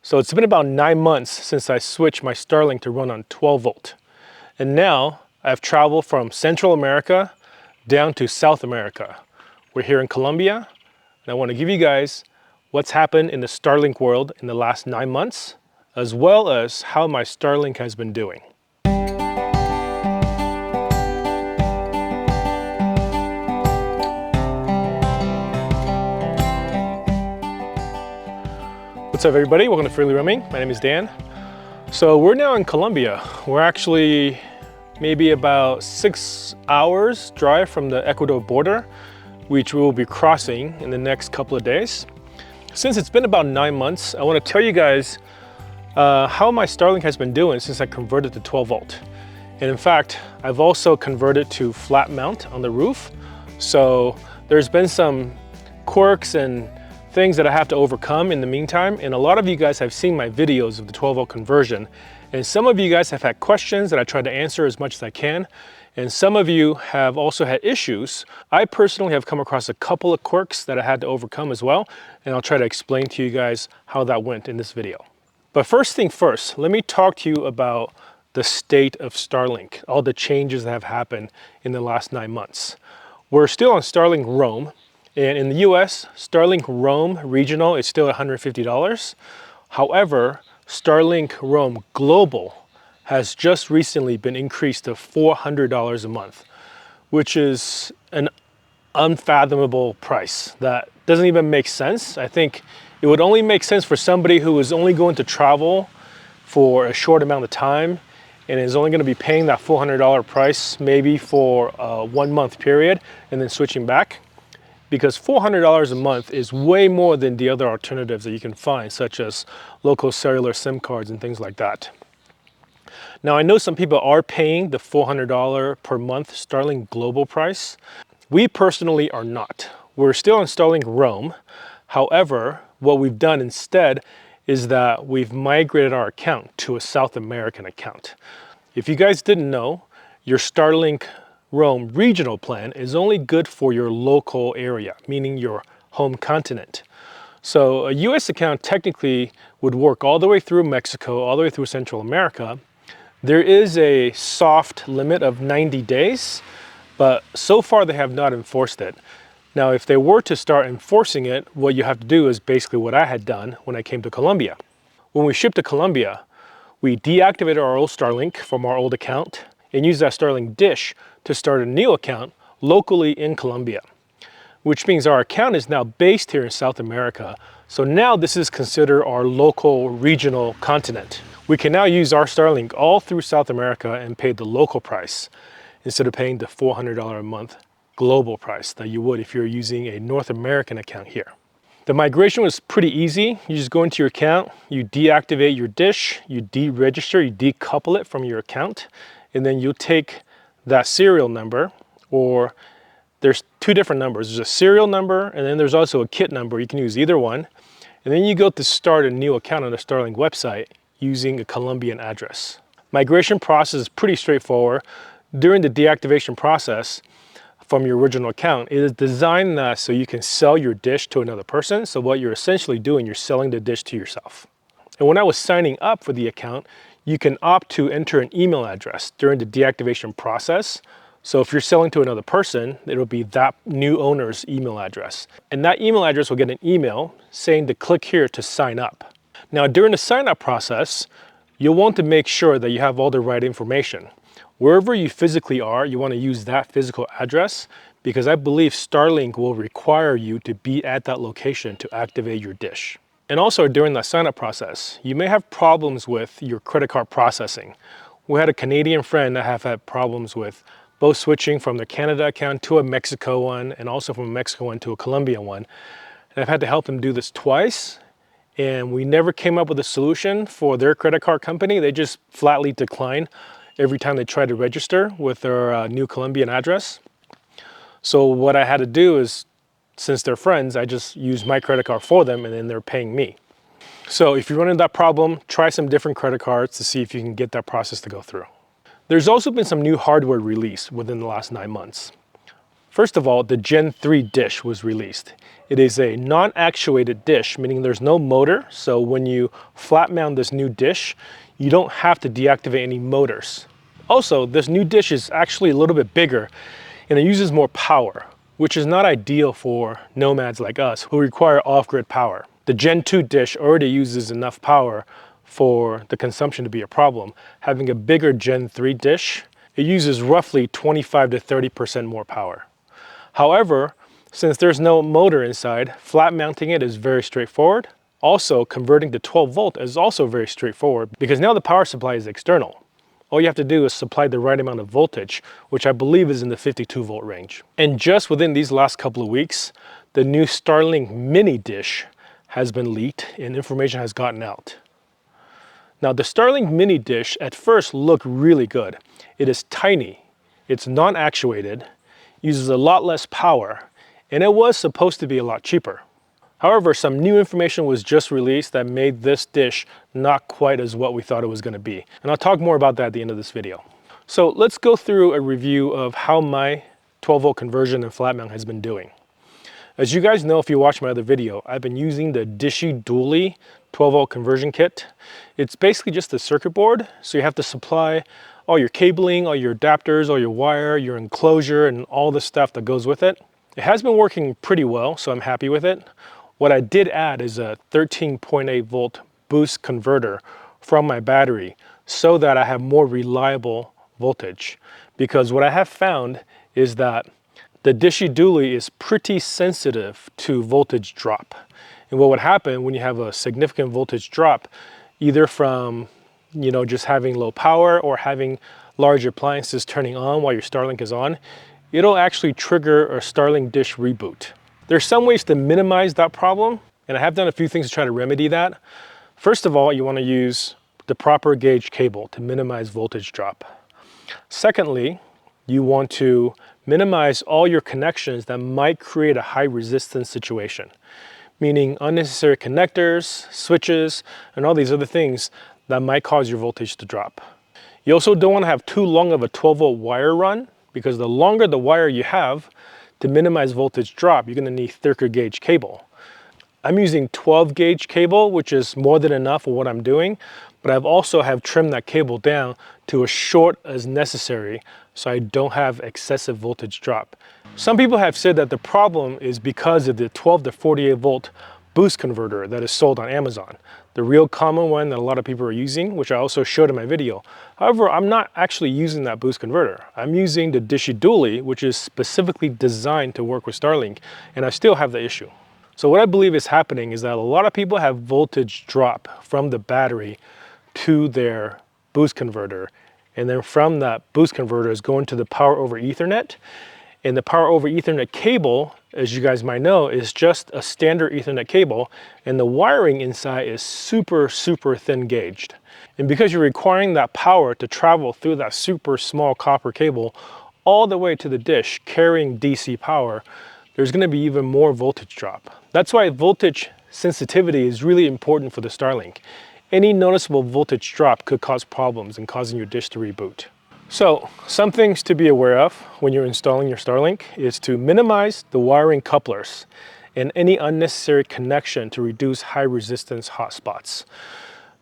So it's been about 9 months since I switched my Starlink to run on 12 volt. And now I've traveled from Central America down to South America. We're here in Colombia, and I want to give you guys what's happened in the Starlink world in the last 9 months, as well as how my Starlink has been doing. What's up everybody, welcome to Freely Roaming. My name is Dan. So we're now in Colombia. We're actually maybe about 6 hours drive from the Ecuador border, which we will be crossing in the next couple of days. Since it's been about 9 months, I want to tell you guys how my Starlink has been doing since I converted to 12 volt. And in fact, I've also converted to flat mount on the roof. So there's been some quirks and things that I have to overcome in the meantime. And a lot of you guys have seen my videos of the 12 volt conversion. And some of you guys have had questions that I tried to answer as much as I can. And some of you have also had issues. I personally have come across a couple of quirks that I had to overcome as well. And I'll try to explain to you guys how that went in this video. But first thing first, let me talk to you about the state of Starlink, all the changes that have happened in the last 9 months. We're still on Starlink Roam. And in the US, Starlink Roam Regional is still $150. However, Starlink Roam Global has just recently been increased to $400 a month, which is an unfathomable price that doesn't even make sense. I think it would only make sense for somebody who is only going to travel for a short amount of time and is only going to be paying that $400 price maybe for a 1 month period and then switching back. Because $400 a month is way more than the other alternatives that you can find, such as local cellular SIM cards and things like that. Now, I know some people are paying the $400 per month Starlink Global price. We personally are not. We're still on Starlink Roam. However, what we've done instead is that we've migrated our account to a South American account. If you guys didn't know, your Starlink Roam regional plan is only good for your local area, meaning your home continent. So a US account technically would work all the way through Mexico, all the way through Central America. There is a soft limit of 90 days, but so far they have not enforced it. Now, if they were to start enforcing it, what you have to do is basically what I had done when I came to Colombia. When we shipped to Colombia, we deactivated our old Starlink from our old account and used that Starlink dish to start a new account locally in Colombia, which means our account is now based here in South America. So now this is considered our local regional continent. We can now use our Starlink all through South America and pay the local price instead of paying the $400 a month global price that you would if you're using a North American account here. The migration was pretty easy. You just go into your account, you deactivate your dish, you deregister, you decouple it from your account, and then you take that serial number, or there's two different numbers. There's a serial number, and then there's also a kit number. You can use either one. And then you go to start a new account on the Starlink website using a Colombian address. Migration process is pretty straightforward. During the deactivation process from your original account, it is designed so you can sell your dish to another person. So what you're essentially doing, you're selling the dish to yourself. And when I was signing up for the account, you can opt to enter an email address during the deactivation process. So if you're selling to another person, it'll be that new owner's email address. And that email address will get an email saying to click here to sign up. Now, during the sign up process, you'll want to make sure that you have all the right information. Wherever you physically are, you want to use that physical address, because I believe Starlink will require you to be at that location to activate your dish. And also during that sign-up process, you may have problems with your credit card processing. We had a Canadian friend that have had problems with both switching from their Canada account to a Mexico one, and also from a Mexico one to a Colombian one. And I've had to help them do this twice, and we never came up with a solution for their credit card company. They just flatly decline every time they try to register with their new Colombian address. So what I had to do is, since they're friends, I just use my credit card for them and then they're paying me. So if you're running that problem, try some different credit cards to see if you can get that process to go through. There's also been some new hardware released within the last 9 months. First of all, the Gen 3 dish was released. It is a non-actuated dish, meaning there's no motor. So when you flat mount this new dish, you don't have to deactivate any motors. Also, this new dish is actually a little bit bigger and it uses more power, which is not ideal for nomads like us who require off-grid power. The Gen 2 dish already uses enough power for the consumption to be a problem. Having a bigger Gen 3 dish, it uses roughly 25 to 30% more power. However, since there's no motor inside, flat mounting it is very straightforward. Also, converting to 12 volt is also very straightforward because now the power supply is external. All you have to do is supply the right amount of voltage, which I believe is in the 52 volt range. And just within these last couple of weeks, the new Starlink Mini dish has been leaked and information has gotten out. Now, the Starlink Mini dish at first looked really good. It is tiny, it's non-actuated, uses a lot less power, and it was supposed to be a lot cheaper. However, some new information was just released that made this dish not quite as what we thought it was going to be. And I'll talk more about that at the end of this video. So let's go through a review of how my 12 volt conversion and flat mount has been doing. As you guys know, if you watch my other video, I've been using the Dishy Dually 12 volt conversion kit. It's basically just a circuit board. So you have to supply all your cabling, all your adapters, all your wire, your enclosure, and all the stuff that goes with it. It has been working pretty well, so I'm happy with it. What I did add is a 13.8 volt boost converter from my battery so that I have more reliable voltage. Because what I have found is that the Dishy Dually is pretty sensitive to voltage drop. And what would happen when you have a significant voltage drop, either from just having low power or having large appliances turning on while your Starlink is on, it'll actually trigger a Starlink dish reboot. There's some ways to minimize that problem, and I have done a few things to try to remedy that. First of all, you want to use the proper gauge cable to minimize voltage drop. Secondly, you want to minimize all your connections that might create a high resistance situation, meaning unnecessary connectors, switches, and all these other things that might cause your voltage to drop. You also don't want to have too long of a 12 volt wire run, because the longer the wire you have, to minimize voltage drop, you're going to need thicker gauge cable. I'm using 12 gauge cable, which is more than enough for what I'm doing, but I've also have trimmed that cable down to as short as necessary so I don't have excessive voltage drop. Some people have said that the problem is because of the 12 to 48 volt boost converter that is sold on Amazon, the real common one that a lot of people are using, which I also showed in my video. However, I'm not actually using that boost converter. I'm using the Dishy Dually, which is specifically designed to work with Starlink, and I still have the issue. So what I believe is happening is that a lot of people have voltage drop from the battery to their boost converter, and then from that boost converter is going to the power over Ethernet. And the power over Ethernet cable, as you guys might know, is just a standard Ethernet cable, and the wiring inside is super thin gauged. And because you're requiring that power to travel through that super small copper cable all the way to the dish carrying DC power, there's going to be even more voltage drop. That's why voltage sensitivity is really important for the Starlink. Any noticeable voltage drop could cause problems in causing your dish to reboot. So some things to be aware of when you're installing your Starlink is to minimize the wiring couplers and any unnecessary connection to reduce high resistance hotspots.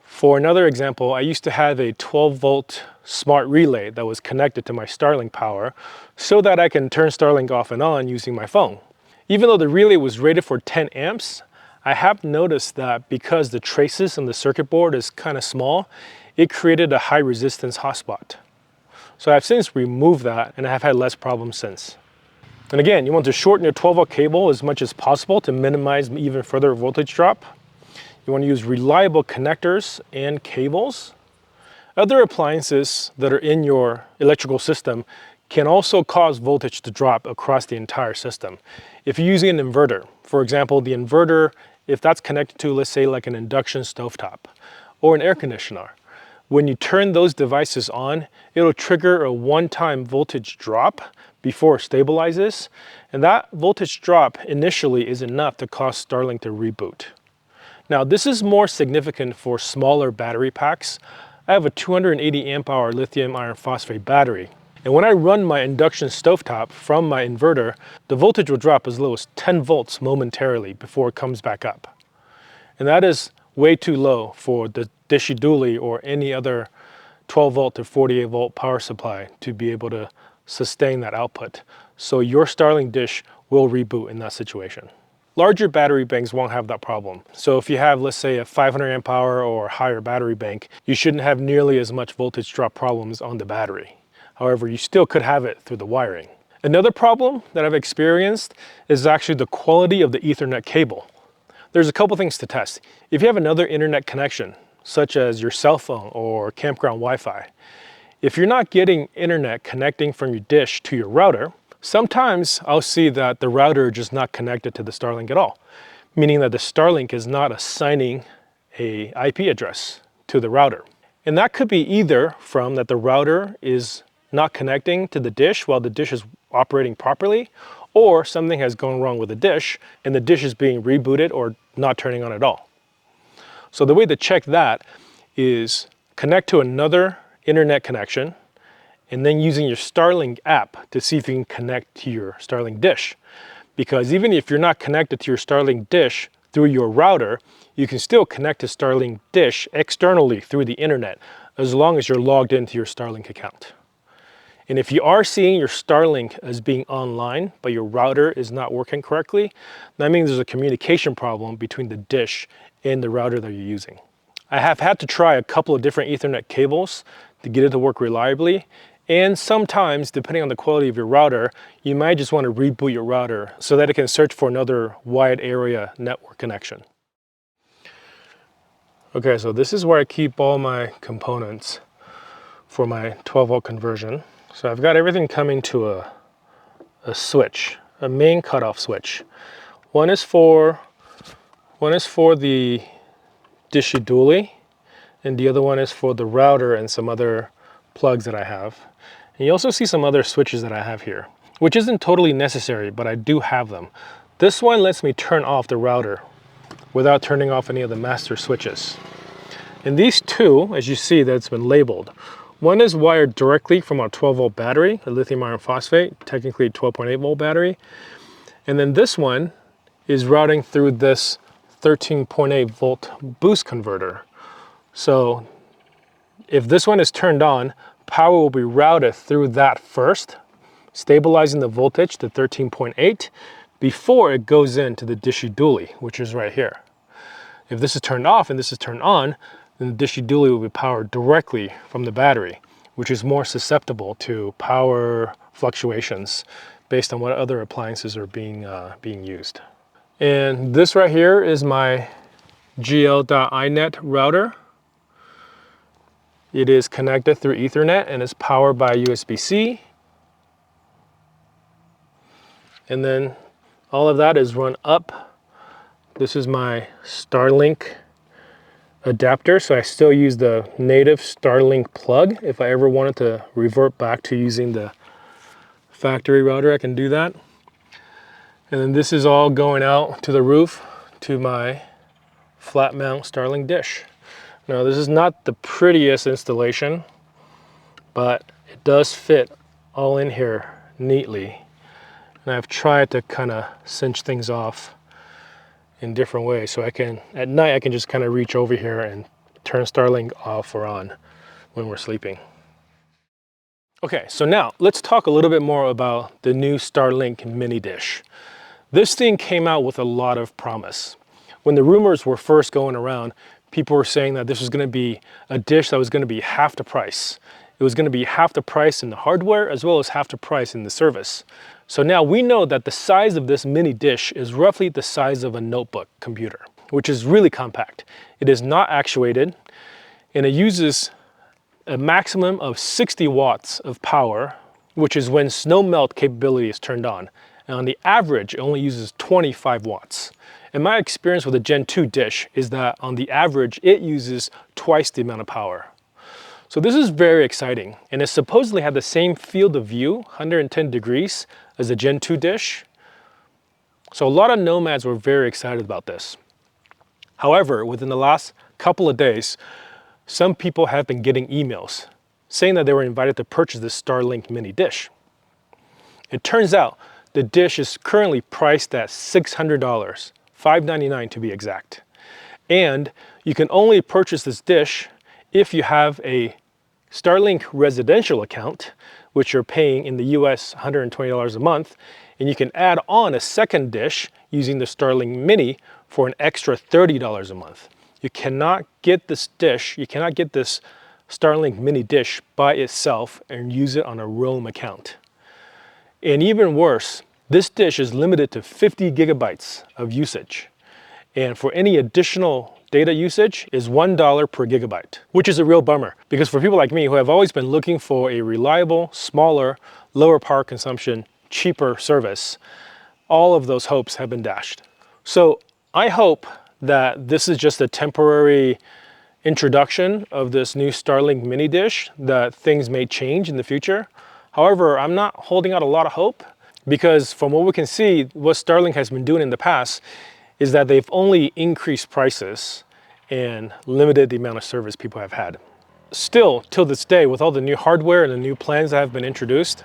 For another example, I used to have a 12 volt smart relay that was connected to my Starlink power so that I can turn Starlink off and on using my phone. Even though the relay was rated for 10 amps, I have noticed that because the traces on the circuit board is kind of small, it created a high resistance hotspot. So I've since removed that and I have had less problems since. And again, you want to shorten your 12 volt cable as much as possible to minimize even further voltage drop. You want to use reliable connectors and cables. Other appliances that are in your electrical system can also cause voltage to drop across the entire system. If you're using an inverter, for example, the inverter, if that's connected to, let's say, like an induction stovetop or an air conditioner, when you turn those devices on, it'll trigger a one-time voltage drop before it stabilizes. And that voltage drop initially is enough to cause Starlink to reboot. Now, this is more significant for smaller battery packs. I have a 280 amp hour lithium iron phosphate battery. And when I run my induction stovetop from my inverter, the voltage will drop as low as 10 volts momentarily before it comes back up. And that is way too low for the Dishy Dooley or any other 12 volt to 48 volt power supply to be able to sustain that output. So your Starlink dish will reboot in that situation. Larger battery banks won't have that problem. So if you have, let's say, a 500 amp hour or higher battery bank, you shouldn't have nearly as much voltage drop problems on the battery. However, you still could have it through the wiring. Another problem that I've experienced is actually the quality of the Ethernet cable. There's a couple things to test. If you have another internet connection, such as your cell phone or campground Wi-Fi, if you're not getting internet connecting from your dish to your router, sometimes I'll see that the router is just not connected to the Starlink at all, meaning that the Starlink is not assigning an IP address to the router. And that could be either from that the router is not connecting to the dish while the dish is operating properly, or something has gone wrong with the dish and the dish is being rebooted or not turning on at all. So the way to check that is connect to another internet connection and then using your Starlink app to see if you can connect to your Starlink dish. Because even if you're not connected to your Starlink dish through your router, you can still connect to Starlink dish externally through the internet as long as you're logged into your Starlink account. And if you are seeing your Starlink as being online, but your router is not working correctly, that means there's a communication problem between the dish and the router that you're using. I have had to try a couple of different Ethernet cables to get it to work reliably. And sometimes, depending on the quality of your router, you might just want to reboot your router so that it can search for another wide area network connection. Okay, so this is where I keep all my components for my 12 volt conversion. So I've got everything coming to a switch, a main cutoff switch. One is for the Dishy Dooley, and the other one is for the router and some other plugs that I have. And you also see some other switches that I have here, which isn't totally necessary, but I do have them. This one lets me turn off the router without turning off any of the master switches. And these two, as you see, that's been labeled. One is wired directly from our 12 volt battery, a lithium iron phosphate, technically 12.8 volt battery. And then this one is routing through this 13.8 volt boost converter. So if this one is turned on, power will be routed through that first, stabilizing the voltage to 13.8 before it goes into the Dishy Dooley, which is right here. If this is turned off and this is turned on, then the Dishy Dooley will be powered directly from the battery, which is more susceptible to power fluctuations based on what other appliances are being used. And this right here is my GL.iNet router. It is connected through Ethernet and is powered by USB-C. And then all of that is run up. This is my Starlink adapter, so I still use the native Starlink plug. If I ever wanted to revert back to using the factory router, I can do that. And then this is all going out to the roof to my flat mount Starlink dish. Now this is not the prettiest installation, but it does fit all in here neatly. And I've tried to kind of cinch things off in different ways. So I can, at night, I can just kind of reach over here and turn Starlink off or on when we're sleeping. Okay, so now let's talk a little bit more about the new Starlink Mini Dish. This thing came out with a lot of promise. When the rumors were first going around, people were saying that this was going to be a dish that was going to be half the price. It was going to be half the price in the hardware as well as half the price in the service. So now we know that the size of this mini dish is roughly the size of a notebook computer, which is really compact. It is not actuated, and it uses a maximum of 60 watts of power, which is when snow melt capability is turned on. And on the average, it only uses 25 watts. And my experience with a Gen 2 dish is that on the average, it uses twice the amount of power. So this is very exciting, and it supposedly had the same field of view, 110 degrees, as a Gen 2 dish. So a lot of nomads were very excited about this. However, within the last couple of days, some people have been getting emails saying that they were invited to purchase this Starlink Mini dish. It turns out the dish is currently priced at $600, $599 to be exact. And you can only purchase this dish if you have a Starlink residential account, which you're paying in the US $120 a month, and you can add on a second dish using the Starlink Mini for an extra $30 a month. You cannot get this dish, you cannot get this Starlink Mini dish by itself and use it on a roam account. And even worse, this dish is limited to 50 gigabytes of usage. And for any additional data usage is $1 per gigabyte, which is a real bummer because for people like me who have always been looking for a reliable, smaller, lower power consumption, cheaper service, all of those hopes have been dashed. So I hope that this is just a temporary introduction of this new Starlink Mini dish, that things may change in the future. However, I'm not holding out a lot of hope because from what we can see, what Starlink has been doing in the past is that they've only increased prices and limited the amount of service people have had. Still, till this day, with all the new hardware and the new plans that have been introduced,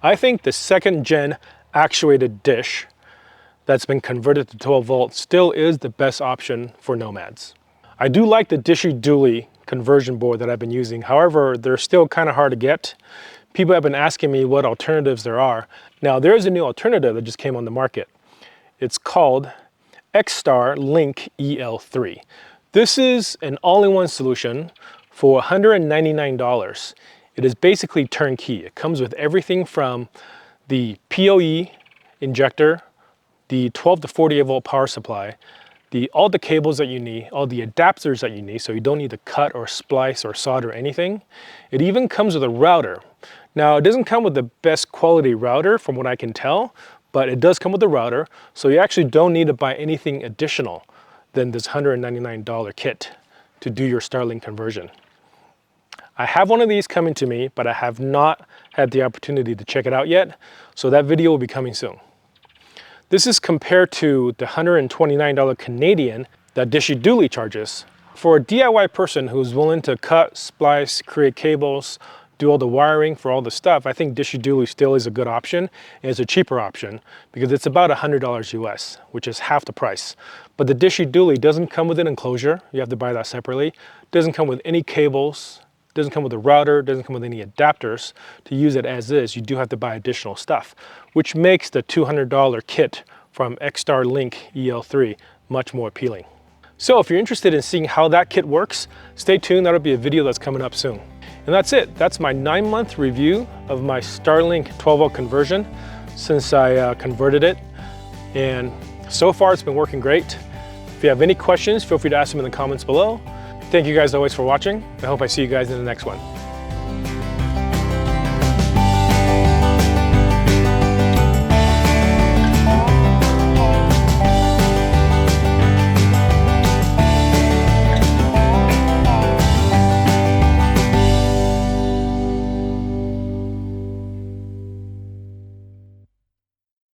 I think the second gen actuated dish that's been converted to 12 volt still is the best option for nomads. I do like the Dishy Dually conversion board that I've been using. However, they're still kind of hard to get. People have been asking me what alternatives there are. Now, there is a new alternative that just came on the market. It's called Starlink EL3. This is an all-in-one solution for $199. It is basically turnkey. It comes with everything from the PoE injector, the 12 to 48 volt power supply, all the cables that you need, all the adapters that you need, so you don't need to cut or splice or solder anything. It even comes with a router. Now, it doesn't come with the best quality router from what I can tell, but it does come with a router, so you actually don't need to buy anything additional than this $199 kit to do your Starlink conversion. I have one of these coming to me, but I have not had the opportunity to check it out yet, so that video will be coming soon. This is compared to the $129 Canadian that Dishy Dually charges. For a DIY person who's willing to cut, splice, create cables, do all the wiring for all the stuff, I think Dishy Dually still is a good option, and it's a cheaper option because it's about $100 US, which is half the price. But the Dishy Dually doesn't come with an enclosure. You have to buy that separately. Doesn't come with any cables, doesn't come with a router, doesn't come with any adapters. To use it as is, you do have to buy additional stuff, which makes the $200 kit from Starlink EL3 much more appealing. So if you're interested in seeing how that kit works, stay tuned, that'll be a video that's coming up soon. And that's it, that's my 9-month review of my Starlink 12 volt conversion since I converted it. And so far it's been working great. If you have any questions, feel free to ask them in the comments below. Thank you guys always for watching. I hope I see you guys in the next one.